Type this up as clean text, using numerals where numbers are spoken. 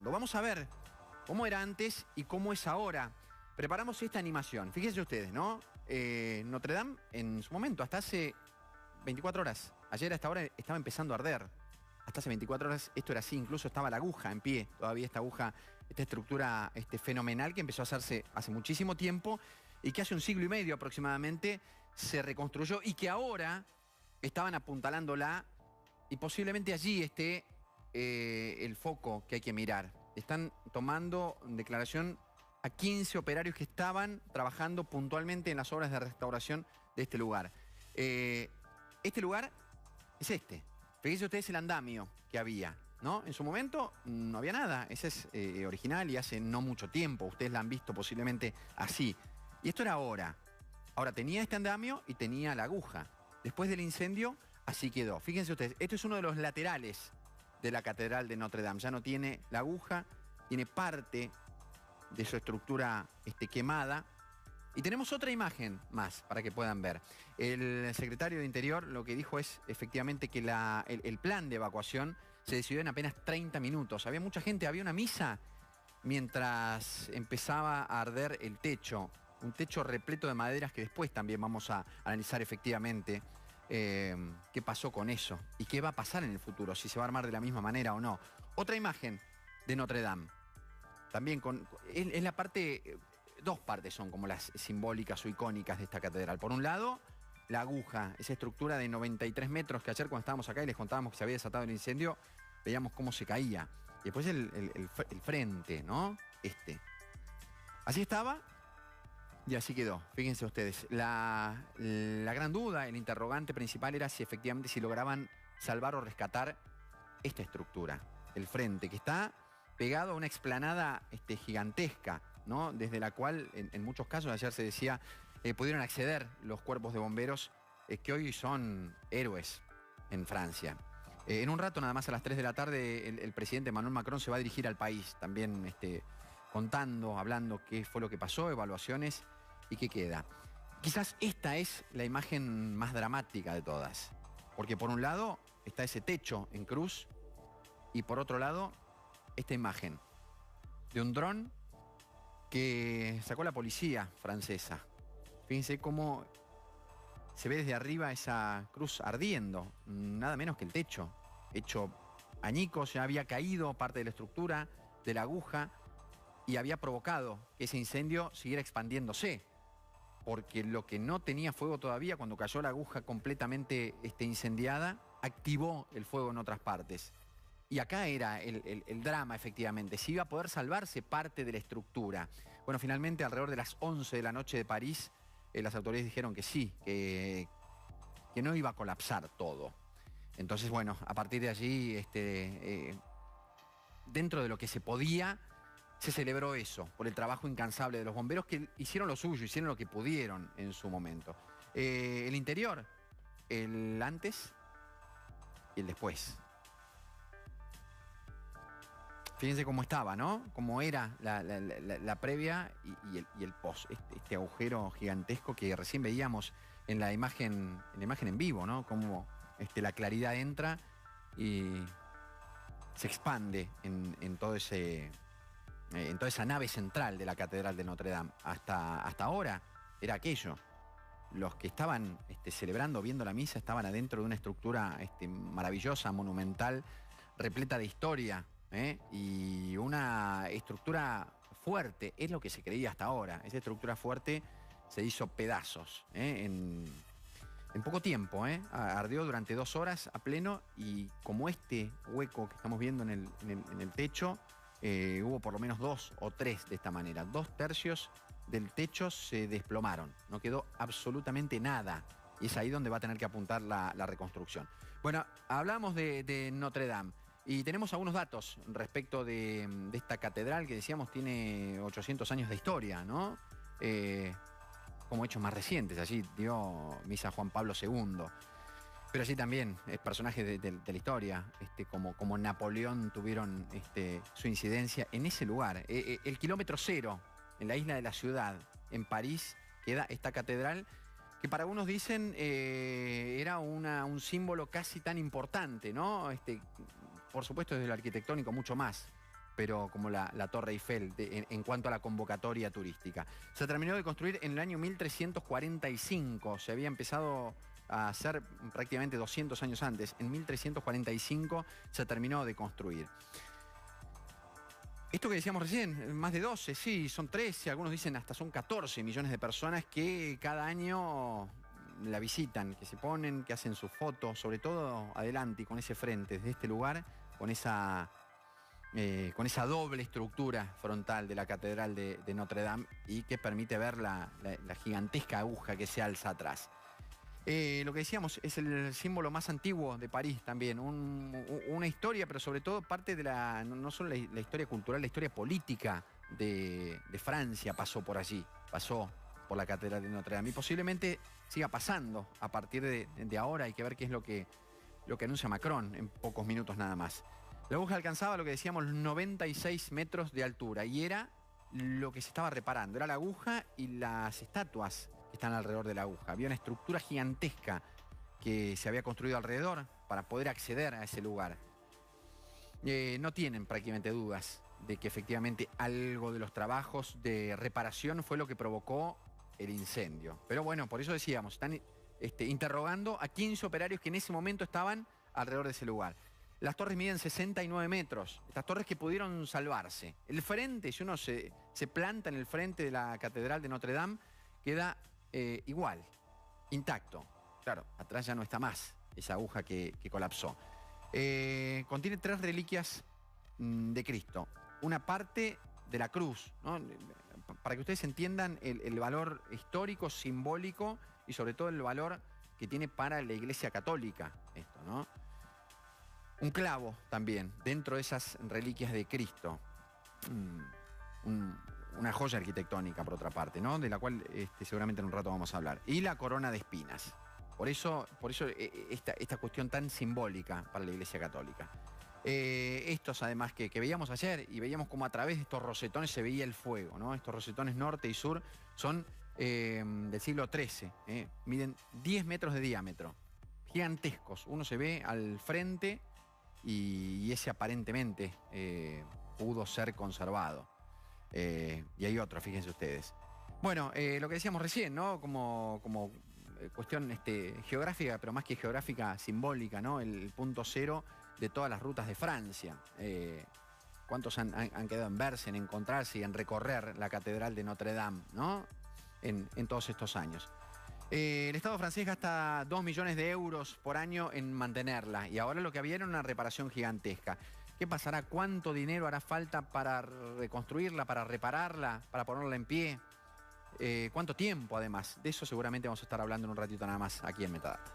Lo vamos a ver cómo era antes y cómo es ahora. Preparamos esta animación. Fíjense ustedes, ¿no? Notre Dame, en su momento, hasta hace 24 horas. Ayer a esta hora estaba empezando a arder. Hasta hace 24 horas esto era así. Incluso estaba la aguja en pie. Todavía esta aguja, esta estructura fenomenal que empezó a hacerse hace muchísimo tiempo y que hace un siglo y medio aproximadamente se reconstruyó y que ahora estaban apuntalándola y posiblemente allí esté el foco que hay que mirar. Están tomando declaración a 15 operarios que estaban trabajando puntualmente en las obras de restauración de este lugar. Este lugar es este. Fíjense ustedes el andamio que había, ¿no? En su momento no había nada. Ese es original y hace no mucho tiempo. Ustedes la han visto posiblemente así. Y esto era ahora. Ahora tenía este andamio y tenía la aguja. Después del incendio, así quedó. Fíjense ustedes, esto es uno de los laterales de la Catedral de Notre Dame. Ya no tiene la aguja, tiene parte de su estructura quemada. Y tenemos otra imagen más para que puedan ver. El secretario de Interior lo que dijo es efectivamente que el plan de evacuación se decidió en apenas 30 minutos. Había mucha gente, había una misa mientras empezaba a arder el techo. Un techo repleto de maderas que después también vamos a analizar efectivamente qué pasó con eso y qué va a pasar en el futuro, si se va a armar de la misma manera o no. Otra imagen de Notre Dame. También es la parte... Dos partes son como las simbólicas o icónicas de esta catedral. Por un lado, la aguja, esa estructura de 93 metros que ayer cuando estábamos acá y les contábamos que se había desatado el incendio, veíamos cómo se caía. Y después el frente, ¿no? Así estaba y así quedó. Fíjense ustedes. La gran duda, el interrogante principal era si efectivamente si lograban salvar o rescatar esta estructura, el frente, que está pegado a una explanada gigantesca, ¿no? Desde la cual, en muchos casos, ayer se decía, pudieron acceder los cuerpos de bomberos que hoy son héroes en Francia. En un rato, nada más a las 3 de la tarde, el presidente Emmanuel Macron se va a dirigir al país, también contando, hablando qué fue lo que pasó, evaluaciones y qué queda. Quizás esta es la imagen más dramática de todas, porque por un lado está ese techo en cruz y por otro lado esta imagen de un dron que sacó la policía francesa. Fíjense cómo se ve desde arriba esa cruz ardiendo, nada menos que el techo, hecho añicos, ya había caído parte de la estructura, de la aguja, y había provocado que ese incendio siguiera expandiéndose, porque lo que no tenía fuego todavía, cuando cayó la aguja completamente incendiada, activó el fuego en otras partes. Y acá era el drama, efectivamente. Si iba a poder salvarse parte de la estructura. Bueno, finalmente, alrededor de las 11 de la noche de París, las autoridades dijeron que sí, que no iba a colapsar todo. Entonces, bueno, a partir de allí, dentro de lo que se podía, se celebró eso, por el trabajo incansable de los bomberos que hicieron lo suyo, hicieron lo que pudieron en su momento. El interior, el antes y el después. Fíjense cómo estaba, ¿no? Cómo era la previa y el post. Este agujero gigantesco que recién veíamos en la imagen en vivo, ¿no? Cómo la claridad entra y se expande en toda esa nave central de la Catedral de Notre Dame. Hasta ahora era aquello. Los que estaban celebrando, viendo la misa, estaban adentro de una estructura maravillosa, monumental, repleta de historia. Y una estructura fuerte, es lo que se creía hasta ahora. Esa estructura fuerte se hizo pedazos en poco tiempo. Ardió durante 2 horas a pleno y como este hueco que estamos viendo en el techo, hubo por lo menos 2 o 3 de esta manera. 2/3 del techo se desplomaron, no quedó absolutamente nada. Y es ahí donde va a tener que apuntar la reconstrucción. Bueno, hablamos de Notre Dame. Y tenemos algunos datos respecto de esta catedral que decíamos tiene 800 años de historia, ¿no? Como hechos más recientes. Allí dio misa Juan Pablo II. Pero allí también personajes de la historia, como Napoleón, tuvieron su incidencia en ese lugar. El kilómetro cero, en la isla de la Ciudad, en París, queda esta catedral que para algunos dicen era un símbolo casi tan importante, ¿no? Por supuesto desde lo arquitectónico mucho más, pero como la Torre Eiffel en cuanto a la convocatoria turística. Se terminó de construir en el año 1345, se había empezado a hacer prácticamente 200 años antes. En 1345 se terminó de construir. Esto que decíamos recién, más de 12, sí, son 13, algunos dicen hasta son 14 millones de personas que cada año la visitan, que se ponen, que hacen sus fotos, sobre todo adelante y con ese frente, desde este lugar, con esa doble estructura frontal de la Catedral de Notre Dame y que permite ver la gigantesca aguja que se alza atrás. Lo que decíamos, es el símbolo más antiguo de París también, una historia, pero sobre todo parte de no solo la historia cultural, la historia política de Francia pasó por allí, pasó por la Catedral de Notre Dame y posiblemente siga pasando a partir de ahora. Hay que ver qué es lo que anuncia Macron en pocos minutos nada más. La aguja alcanzaba, lo que decíamos, los 96 metros de altura y era lo que se estaba reparando, era la aguja y las estatuas que están alrededor de la aguja. Había una estructura gigantesca que se había construido alrededor para poder acceder a ese lugar. No tienen prácticamente dudas de que efectivamente algo de los trabajos de reparación fue lo que provocó el incendio. Pero bueno, por eso decíamos, están interrogando a 15 operarios que en ese momento estaban alrededor de ese lugar. Las torres miden 69 metros, estas torres que pudieron salvarse. El frente, si uno se planta en el frente de la Catedral de Notre Dame, queda igual, intacto. Claro, atrás ya no está más esa aguja que colapsó. Contiene 3 reliquias de Cristo. Una parte de la cruz, ¿no? Para que ustedes entiendan el valor histórico, simbólico y sobre todo el valor que tiene para la Iglesia Católica esto, ¿no? Un clavo también, dentro de esas reliquias de Cristo. Una joya arquitectónica, por otra parte, ¿no? De la cual seguramente en un rato vamos a hablar. Y la corona de espinas. Por eso esta cuestión tan simbólica para la Iglesia Católica. Estos, además, que veíamos ayer y veíamos como a través de estos rosetones se veía el fuego, ¿no? Estos rosetones norte y sur son del siglo XIII. Miden 10 metros de diámetro. Gigantescos. Uno se ve al frente y ese aparentemente pudo ser conservado. Y hay otro, fíjense ustedes. Bueno, lo que decíamos recién, ¿no? Como cuestión geográfica, pero más que geográfica, simbólica, ¿no? El punto cero de todas las rutas de Francia. ¿Cuántos han quedado en verse, en encontrarse y en recorrer la Catedral de Notre Dame, ¿no? En todos estos años. El Estado francés gasta 2 millones de euros por año en mantenerla y ahora lo que había era una reparación gigantesca. ¿Qué pasará? ¿Cuánto dinero hará falta para reconstruirla, para repararla, para ponerla en pie? ¿Cuánto tiempo, además? De eso seguramente vamos a estar hablando en un ratito nada más aquí en Metadata.